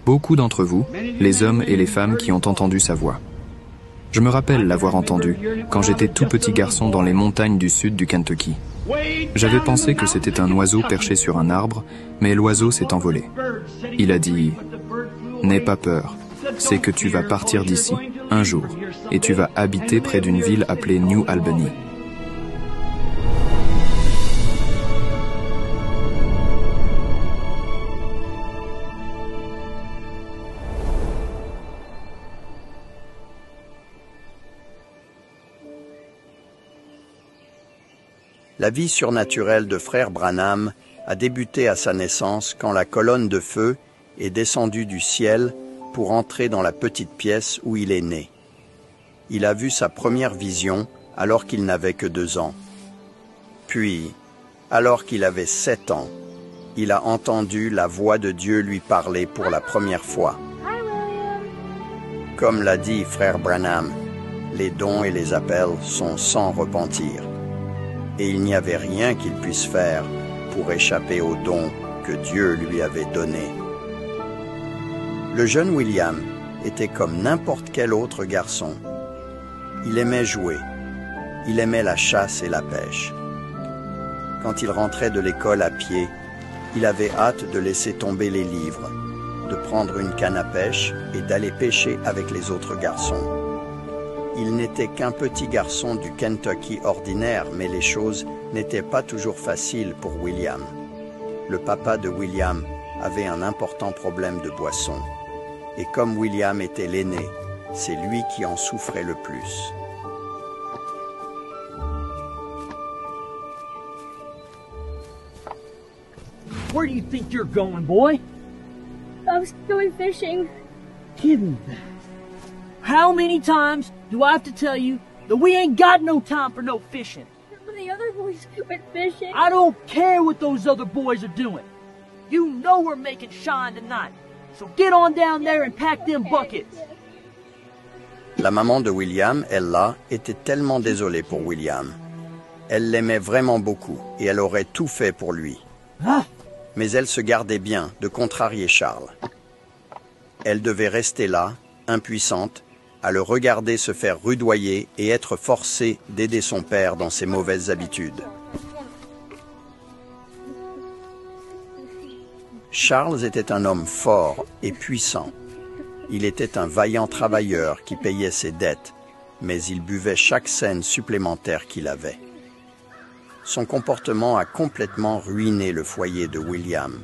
Beaucoup d'entre vous, les hommes et les femmes qui ont entendu sa voix. Je me rappelle l'avoir entendu quand j'étais tout petit garçon dans les montagnes du sud du Kentucky. J'avais pensé que c'était un oiseau perché sur un arbre, mais l'oiseau s'est envolé. Il a dit « N'aie pas peur, c'est que tu vas partir d'ici, un jour, et tu vas habiter près d'une ville appelée New Albany. » La vie surnaturelle de frère Branham a débuté à sa naissance quand la colonne de feu est descendue du ciel pour entrer dans la petite pièce où il est né. Il a vu sa première vision alors qu'il n'avait que 2 ans. Puis, alors qu'il avait 7 ans, il a entendu la voix de Dieu lui parler pour la première fois. Comme l'a dit frère Branham, les dons et les appels sont sans repentir. Et il n'y avait rien qu'il puisse faire pour échapper aux dons que Dieu lui avait donnés. Le jeune William était comme n'importe quel autre garçon. Il aimait jouer, il aimait la chasse et la pêche. Quand il rentrait de l'école à pied, il avait hâte de laisser tomber les livres, de prendre une canne à pêche et d'aller pêcher avec les autres garçons. Il n'était qu'un petit garçon du Kentucky ordinaire, mais les choses n'étaient pas toujours faciles pour William. Le papa de William avait un important problème de boisson. Et comme William était l'aîné, c'est lui qui en souffrait le plus. Where do you think you're going, boy? I was going fishing. Give me that. How many times do I have to tell you that we ain't got no time for no fishing? The other boys went fishing. I don't care what those other boys are doing. You know we're making shine tonight. So get on down there and pack them buckets. La maman de William, Ella, était tellement désolée pour William. Elle l'aimait vraiment beaucoup et elle aurait tout fait pour lui. Mais elle se gardait bien de contrarier Charles. Elle devait rester là, impuissante, à le regarder se faire rudoyer et être forcée d'aider son père dans ses mauvaises habitudes. Charles était un homme fort et puissant. Il était un vaillant travailleur qui payait ses dettes, mais il buvait chaque scène supplémentaire qu'il avait. Son comportement a complètement ruiné le foyer de William.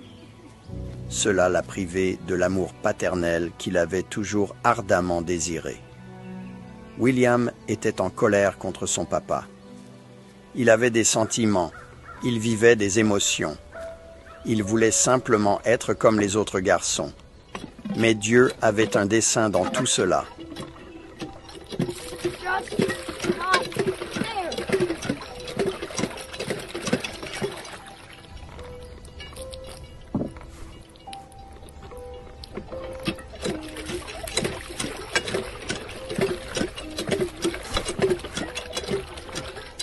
Cela l'a privé de l'amour paternel qu'il avait toujours ardemment désiré. William était en colère contre son papa. Il avait des sentiments, il vivait des émotions. Il voulait simplement être comme les autres garçons. Mais Dieu avait un dessein dans tout cela.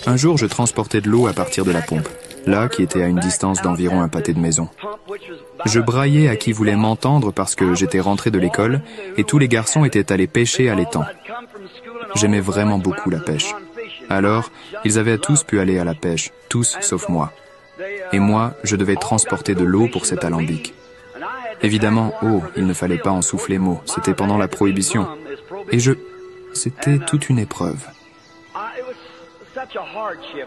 Un jour, je transportais de l'eau à partir de la pompe, là qui était à une distance d'environ un pâté de maison. Je braillais à qui voulait m'entendre parce que j'étais rentré de l'école et tous les garçons étaient allés pêcher à l'étang. J'aimais vraiment beaucoup la pêche. Alors, ils avaient tous pu aller à la pêche, tous sauf moi. Et moi, je devais transporter de l'eau pour cet alambic. Évidemment, il ne fallait pas en souffler mot, c'était pendant la prohibition. Et c'était toute une épreuve. Such a hardship.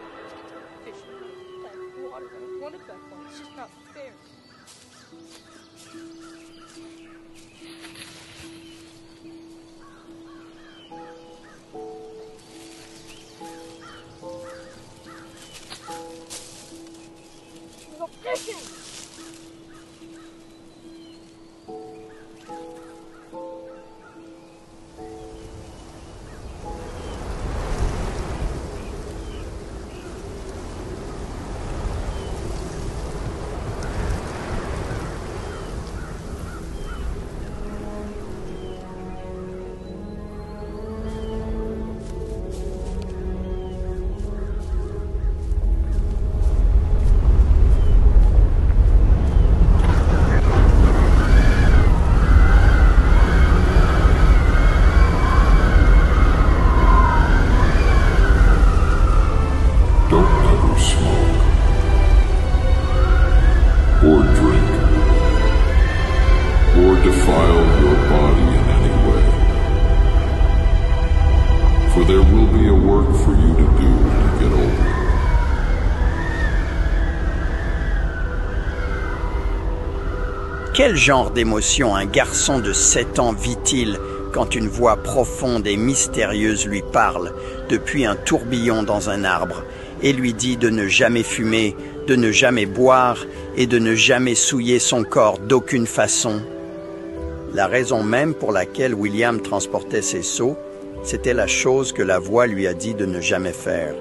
Quel genre d'émotion un garçon de 7 ans vit-il quand une voix profonde et mystérieuse lui parle depuis un tourbillon dans un arbre et lui dit de ne jamais fumer, de ne jamais boire et de ne jamais souiller son corps d'aucune façon? La raison même pour laquelle William transportait ses seaux, c'était la chose que la voix lui a dit de ne jamais faire.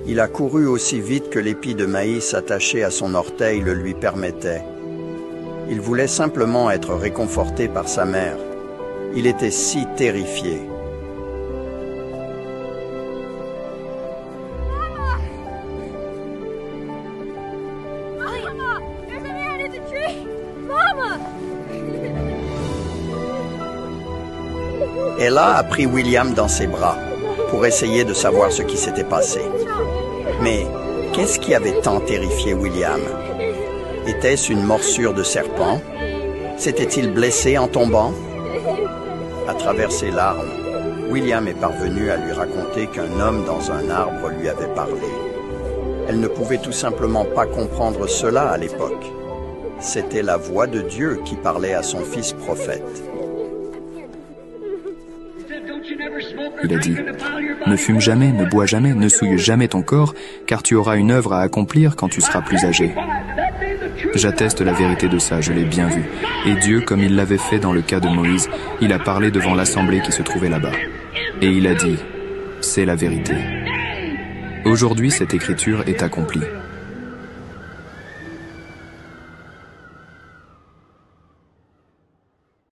Il a couru aussi vite que l'épi de maïs attaché à son orteil le lui permettait. Il voulait simplement être réconforté par sa mère. Il était si terrifié. Mama! There's a man in the tree! Mama! Ella a pris William dans ses bras pour essayer de savoir ce qui s'était passé. Mais qu'est-ce qui avait tant terrifié William? Était-ce une morsure de serpent? S'était-il blessé en tombant? À travers ses larmes, William est parvenu à lui raconter qu'un homme dans un arbre lui avait parlé. Elle ne pouvait tout simplement pas comprendre cela à l'époque. C'était la voix de Dieu qui parlait à son fils prophète. Il a dit, « Ne fume jamais, ne bois jamais, ne souille jamais ton corps, car tu auras une œuvre à accomplir quand tu seras plus âgé. » J'atteste la vérité de ça, je l'ai bien vu. Et Dieu, comme il l'avait fait dans le cas de Moïse, il a parlé devant l'assemblée qui se trouvait là-bas. Et il a dit, « C'est la vérité. » Aujourd'hui, cette écriture est accomplie.